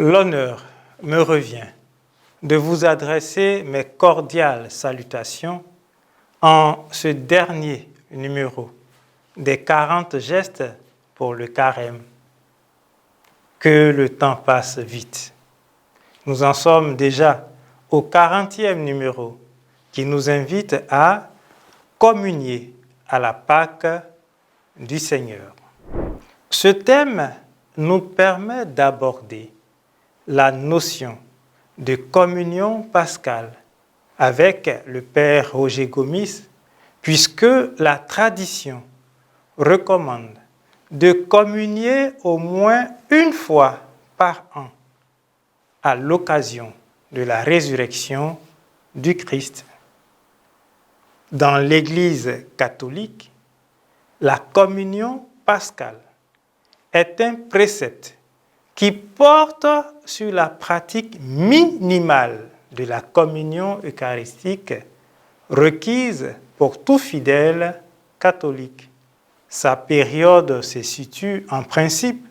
L'honneur me revient de vous adresser mes cordiales salutations en ce dernier numéro des 40 gestes pour le carême. Que le temps passe vite. Nous en sommes déjà au 40e numéro qui nous invite à communier à la Pâque du Seigneur. Ce thème nous permet d'aborder la notion de communion pascale avec le Père Roger Gomis, puisque la tradition recommande de communier au moins une fois par an à l'occasion de la résurrection du Christ. Dans l'Église catholique, la communion pascale est un précepte qui porte sur la pratique minimale de la communion eucharistique requise pour tout fidèle catholique. Sa période se situe en principe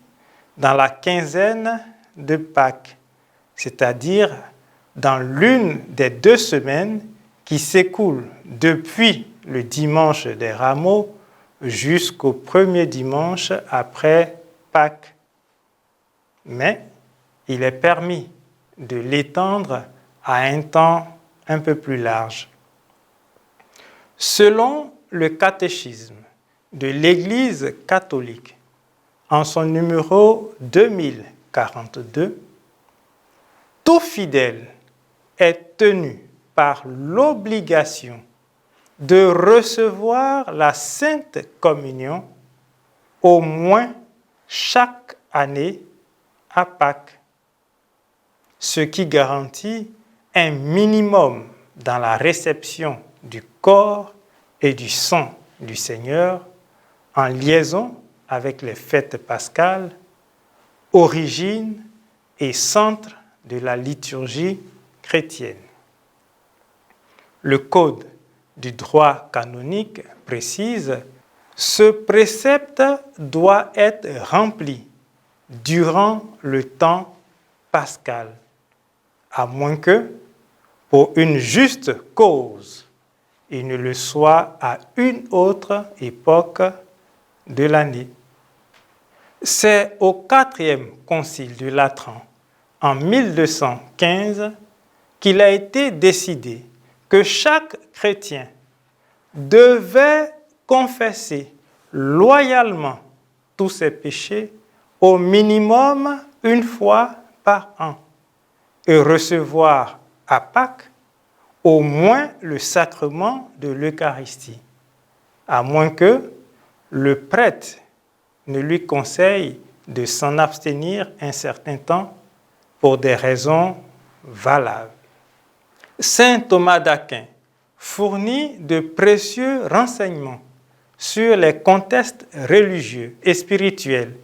dans la quinzaine de Pâques, c'est-à-dire dans l'une des 2 semaines qui s'écoulent depuis le dimanche des Rameaux jusqu'au premier dimanche après Pâques. Mais il est permis de l'étendre à un temps un peu plus large. Selon le catéchisme de l'Église catholique, en son numéro 2042, tout fidèle est tenu par l'obligation de recevoir la Sainte Communion au moins chaque année à Pâques, ce qui garantit un minimum dans la réception du corps et du sang du Seigneur en liaison avec les fêtes pascales, origine et centre de la liturgie chrétienne. Le Code du droit canonique précise: ce précepte doit être rempli durant le temps pascal, à moins que, pour une juste cause, il ne le soit à une autre époque de l'année. C'est au 4e concile de Latran, en 1215, qu'il a été décidé que chaque chrétien devait confesser loyalement tous ses péchés au minimum une fois par an et recevoir à Pâques au moins le sacrement de l'Eucharistie, à moins que le prêtre ne lui conseille de s'en abstenir un certain temps pour des raisons valables. Saint Thomas d'Aquin fournit de précieux renseignements sur les contextes religieux et spirituels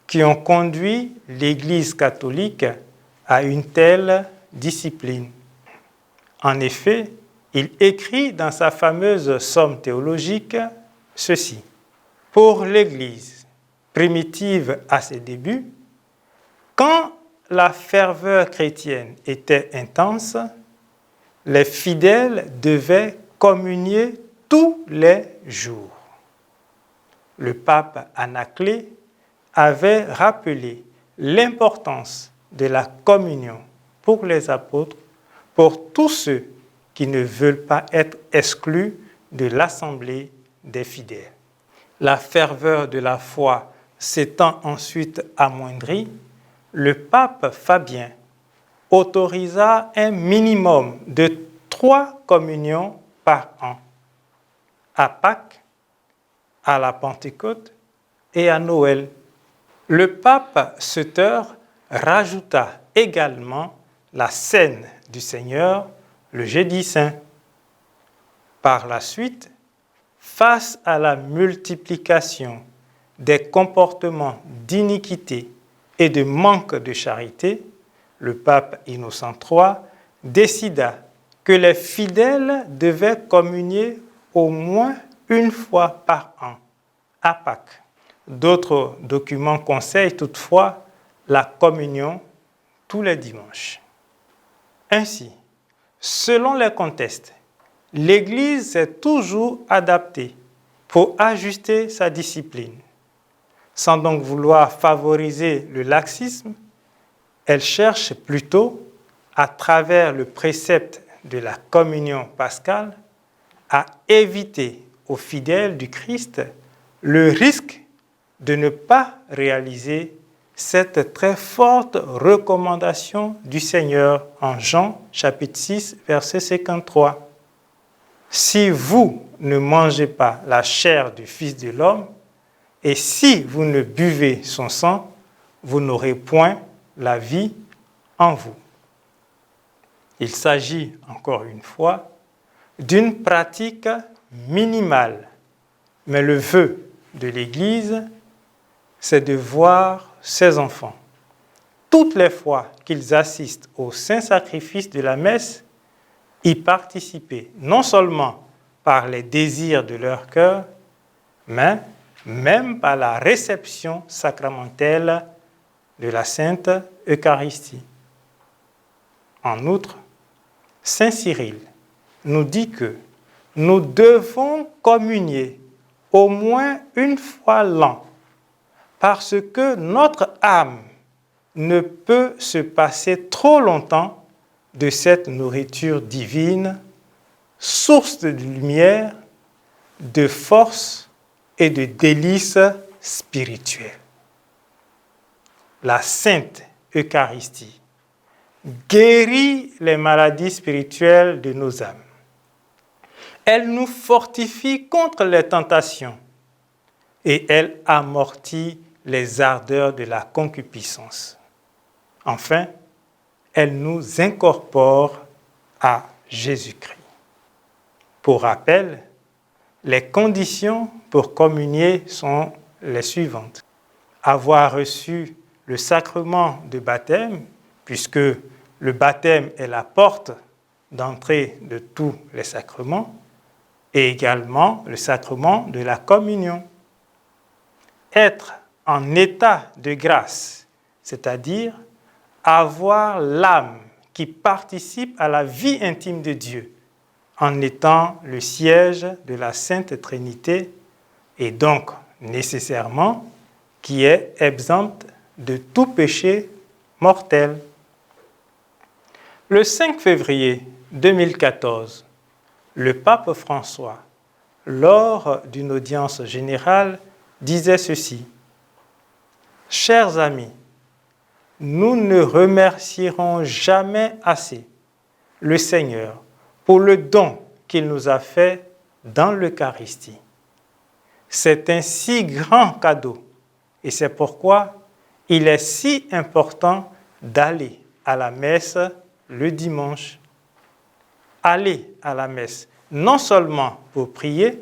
qui ont conduit l'Église catholique à une telle discipline. En effet, il écrit dans sa fameuse somme théologique ceci: pour l'Église primitive à ses débuts, quand la ferveur chrétienne était intense, les fidèles devaient communier tous les jours. Le pape Anaclet avait rappelé l'importance de la communion pour les apôtres, pour tous ceux qui ne veulent pas être exclus de l'assemblée des fidèles. La ferveur de la foi s'étant ensuite amoindrie, le pape Fabien autorisa un minimum de 3 communions par an, à Pâques, à la Pentecôte et à Noël. Le pape Sutter rajouta également la scène du Seigneur le jeudi saint. Par la suite, face à la multiplication des comportements d'iniquité et de manque de charité, le pape Innocent III décida que les fidèles devaient communier au moins une fois par an, à Pâques. D'autres documents conseillent toutefois la communion tous les dimanches. Ainsi, selon les contextes, l'Église s'est toujours adaptée pour ajuster sa discipline. Sans donc vouloir favoriser le laxisme, elle cherche plutôt, à travers le précepte de la communion pascale, à éviter aux fidèles du Christ le risque de ne pas réaliser cette très forte recommandation du Seigneur en Jean chapitre 6, verset 53. Si vous ne mangez pas la chair du Fils de l'homme, et si vous ne buvez son sang, vous n'aurez point la vie en vous. Il s'agit, encore une fois, d'une pratique minimale, mais le vœu de l'Église, c'est de voir ses enfants, toutes les fois qu'ils assistent au saint sacrifice de la messe, y participer, non seulement par les désirs de leur cœur, mais même par la réception sacramentelle de la Sainte Eucharistie. En outre, Saint Cyril nous dit que nous devons communier au moins une fois l'an, parce que notre âme ne peut se passer trop longtemps de cette nourriture divine, source de lumière, de force et de délices spirituelles. La Sainte Eucharistie guérit les maladies spirituelles de nos âmes. Elle nous fortifie contre les tentations et elle amortit les ardeurs de la concupiscence. Enfin, elle nous incorpore à Jésus-Christ. Pour rappel, les conditions pour communier sont les suivantes. Avoir reçu le sacrement de baptême, puisque le baptême est la porte d'entrée de tous les sacrements, et également le sacrement de la communion. Être en état de grâce, c'est-à-dire avoir l'âme qui participe à la vie intime de Dieu, en étant le siège de la Sainte Trinité, et donc nécessairement qui est exempte de tout péché mortel. Le 5 février 2014, le pape François, lors d'une audience générale, disait ceci: « Chers amis, nous ne remercierons jamais assez le Seigneur pour le don qu'il nous a fait dans l'Eucharistie. C'est un si grand cadeau et c'est pourquoi il est si important d'aller à la messe le dimanche. Aller à la messe, non seulement pour prier,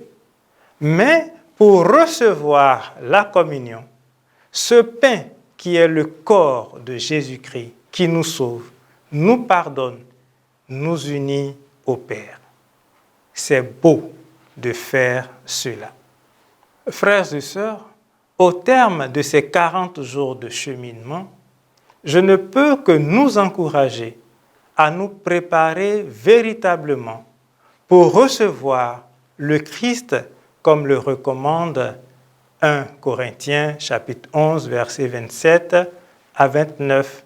mais pour recevoir la communion, ce pain qui est le corps de Jésus-Christ, qui nous sauve, nous pardonne, nous unit au Père. C'est beau de faire cela. Frères et sœurs, au terme de ces 40 jours de cheminement, je ne peux que nous encourager à nous préparer véritablement pour recevoir le Christ comme le recommande 1 Corinthiens chapitre 11 versets 27 à 29.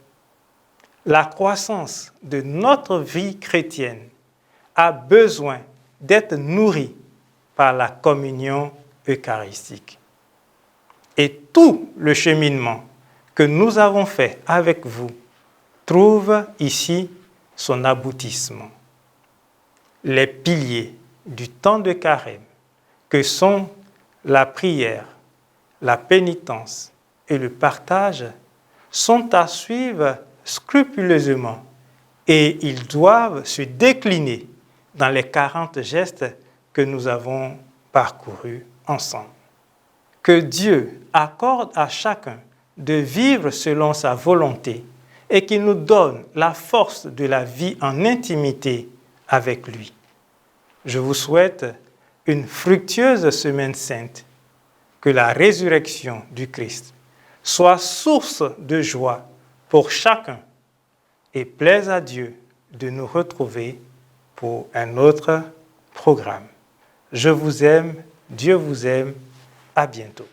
La croissance de notre vie chrétienne a besoin d'être nourrie par la communion eucharistique. Et tout le cheminement que nous avons fait avec vous trouve ici son aboutissement. Les piliers du temps de carême, que sont la prière, la pénitence et le partage, sont à suivre scrupuleusement et ils doivent se décliner dans les 40 gestes que nous avons parcourus ensemble. Que Dieu accorde à chacun de vivre selon sa volonté et qu'il nous donne la force de la vie en intimité avec lui. Je vous souhaite une fructueuse semaine sainte, que la résurrection du Christ soit source de joie pour chacun et plaise à Dieu de nous retrouver pour un autre programme. Je vous aime, Dieu vous aime, à bientôt.